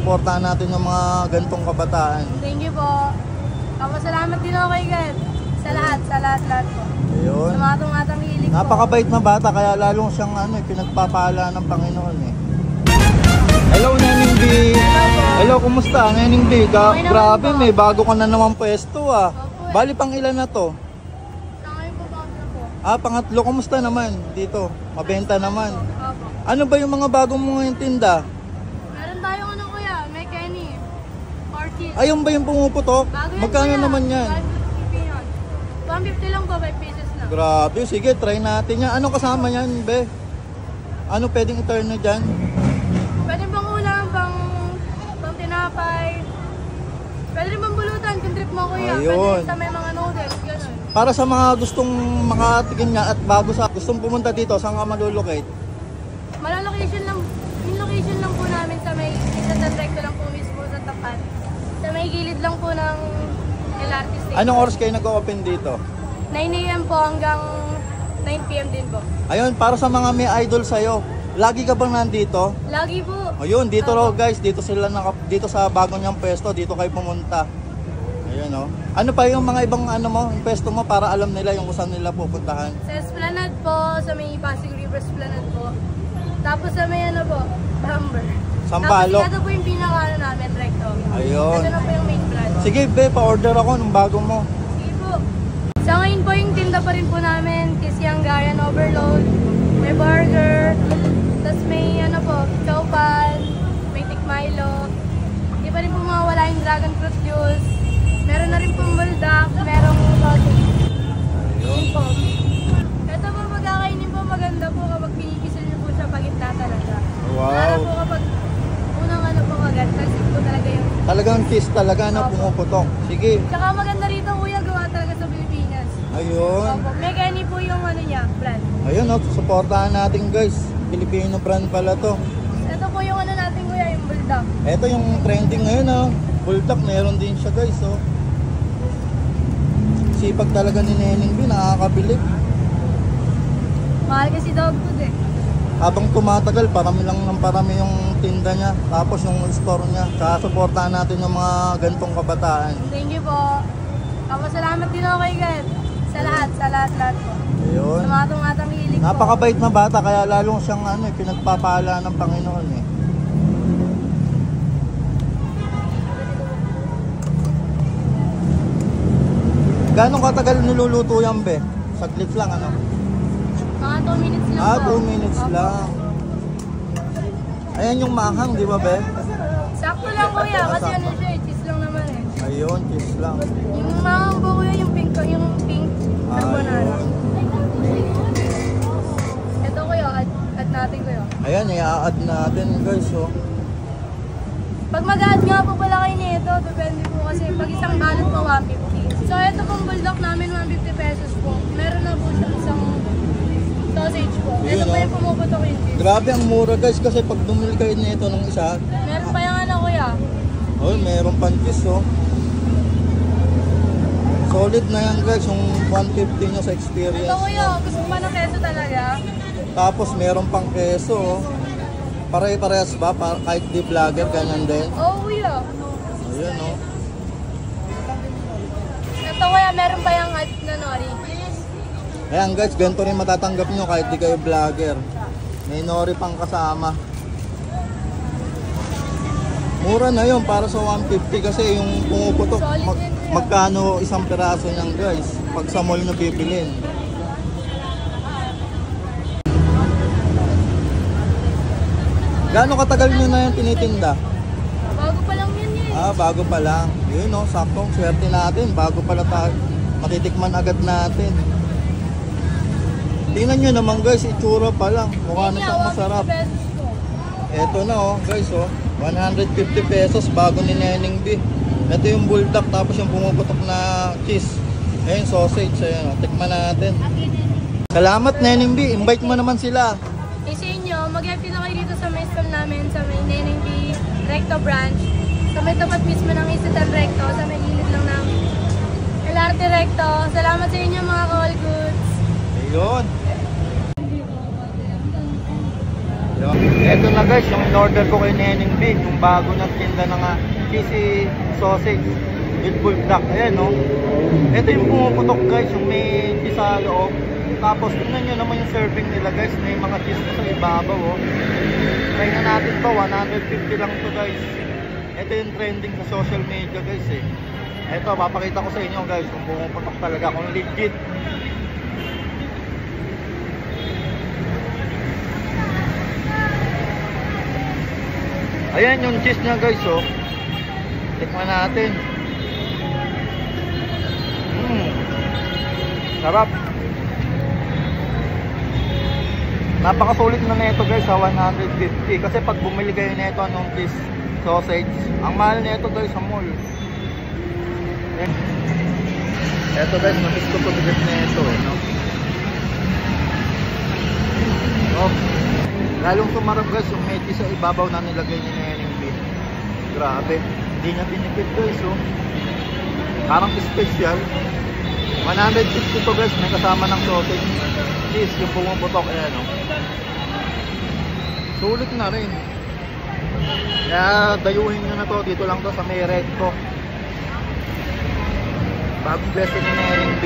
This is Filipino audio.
suportahan natin yung mga gantong kabataan. Thank you po. Salamat din ako kay God. Sa lahat po. Ayun. Sa mga tumatang hilig po. Napakabait na bata, kaya lalong siyang pinagpapala ng Panginoon eh. Hello, Nening B. Hello, kumusta? Nening B, grabe, may bago ka na naman pwesto ah. Bali pang ilan na to? Pangatlo. Kumusta naman dito? Mabenta naman. Opo. Ano ba yung mga bagong mga tinda? Meron tayong kuya, may Kenny. Orchid. Ayun ba yung pumuputok? Bago yan, Magkano kuya. naman yan? 150 lang po, 5 pieces na. Grabe, sige, try natin yan. Ano kasama yan, be? Ano pwedeng i-turn na dyan? Pwede bang ulam, pang tinapay. Pwede rin bang bulutan kung trip mo kuya. Ayun. Pwede rin sa may mga noodles, gano'n. Para sa mga gustong makatikin niya at bago sa gustong pumunta dito, saan ka malulocate? Location lang, yung location lang po namin sa may isa sa recto lang po mismo sa tapat. Sa may gilid lang po ng LRT station. Anong oras kayo nag-open dito? 9 AM po hanggang 9 PM din po. Ayun, para sa mga may idol sa'yo, lagi ka bang nandito? Lagi po. Ayun, dito raw guys, dito sila dito sa bago niyang pwesto, dito kayo pumunta. Ayun oh. Ano pa yung mga ibang yung pwesto mo para alam nila yung kung saan nila pupuntahan? Sa Esplanade po, sa may Pasig River Esplanade po. Tapos sa may Bamber. Sambalok. Tapos ito po yung pinaka namin, recto. Ayun. Ito na po yung main branch. Sige be, pa-order ako ng bago mo. Sige po. Sa ngayon po yung tinda pa rin po namin, Hungarian Overload, may burger, tapos may chowpan, may tikmilo. Hindi pa rin po mawala yung dragon fruit juice. Meron na rin pong buldak, merong sausage. Yun po. Ito po pagkakainin po maganda po kapag pinipisil niyo po siya pagitna talaga. Wow. Para po kapag unang po agad, kasi po talaga yung... Talagang kiss talaga na pumuputok. Sige. Tsaka maganda rito kuya, gawa talaga sa Pilipinas. Ayun. Opo. May Kenny po yung niya, brand. Ayun suportahan natin guys. Filipino brand pala to. Ito po yung natin kuya, yung bulldog. Ito yung trending ngayon Bulldog, meron din siya guys Sipag talaga ni Nening B, nakakabilib. Mahal kasi dog food eh. Habang tumatagal, parami lang ng parami yung tinda niya, tapos yung store niya. Kaya suportahan natin yung mga gantong kabataan. Thank you po. Salamat din ako kay God. Sa lahat po. Ayun. Sa mga tumatang hilig po. Napakabait na bata, kaya lalong siyang pinagpapala ng Panginoon eh. Gano'ng katagal niluluto yan be? Saglit lang Mga 2 minutes lang po. 2 minutes lang. Ayan yung mahang, di ba be? Sakto lang kuya, kasi siya cheese lang naman eh. Ayun, cheese lang. Yung mahang po kuya, yung pink carbonara. Ito kuya, add natin kuya. Ayan, i-add natin guys Pag mag-add nga po pala kayo nito, depende po kasi pag isang balot po 150. So ito pong bulldog namin 150 pesos po. Meron na po siya isang sausage po. Ito pa yung pumuputok yung cheese. Grabe ang mura guys, kasi pag bumili kayo nito ng isa, Meron pa yung kuya. meron pang cheese Solid na yan guys, yung 150 nyo sa experience. Ito kuya, gusto mo ng keso talaga? Tapos meron pang keso Pare-parehas ba? Kahit di vlogger, ganyan din? Oo kuya. Ayun Ito kuya, meron pa yung nori. Ayan guys, ganito rin matatanggap nyo kahit di kayo vlogger. May nori pang kasama. Mura na yun para sa 150 kasi yung pumuputok magkano isang piraso niyan guys pag sa mall na bibilin. Gaano katagal nyo na yung tinitinda? Bago pa lang yan eh. Bago pa lang. Yun saktong swerte natin. Bago pala tayo. Matitikman agad natin. Tingnan nyo naman guys, itsura pa lang. Mukha na siyang masarap. Eto na guys 150 pesos bago ni Nening B. Ito yung bulldog tapos yung pumuputok na cheese. Ayun sausage. Ayun tikman natin. Salamat Nening B. Invite mo naman sila. Sa inyo, mag-happy na kayo dito sa may stall namin sa may Nening B Recto branch. Sa may tapat mismo ng Isitan Recto, sa may gilid lang ng LRT Recto. Salamat sa inyo mga call goods. Ayun. Ito na guys, yung in-order ko kay Neneng B, yung bago ng tinda ng cheesy sausage with bulldog. Ayan no. Ito yung pumuputok guys, yung may cheese sa loob. Tapos tingnan nyo naman yung serving nila guys, may mga cheese sa ibabaw oh. Try na natin to, 150 lang to guys. Ito yung trending sa social media guys eh. Ito, papakita ko sa inyo guys kung pumuputok talaga, kung legit. Ayan yung cheese niya guys oh. Tikman natin. Sarap. Napakasulit na nito guys sa 150. Kasi pag bumili kayo nito anong cheese sausage, ang mahal nito guys sa mall. Eto guys, namiss ko to bigat nito eh no? Oh. Lalong sumarap guys yung may cheese sa ibabaw na nilagay niya na yan yung beef. Grabe, hindi niya pinipid guys oh. Parang special. 150 to guys, may kasama ng sausage cheese yung pumuputok ayan oh. Sulit na rin. Kaya dayuhin nyo na to, dito lang to sa may red ko. Bagong beso ni Neneng B.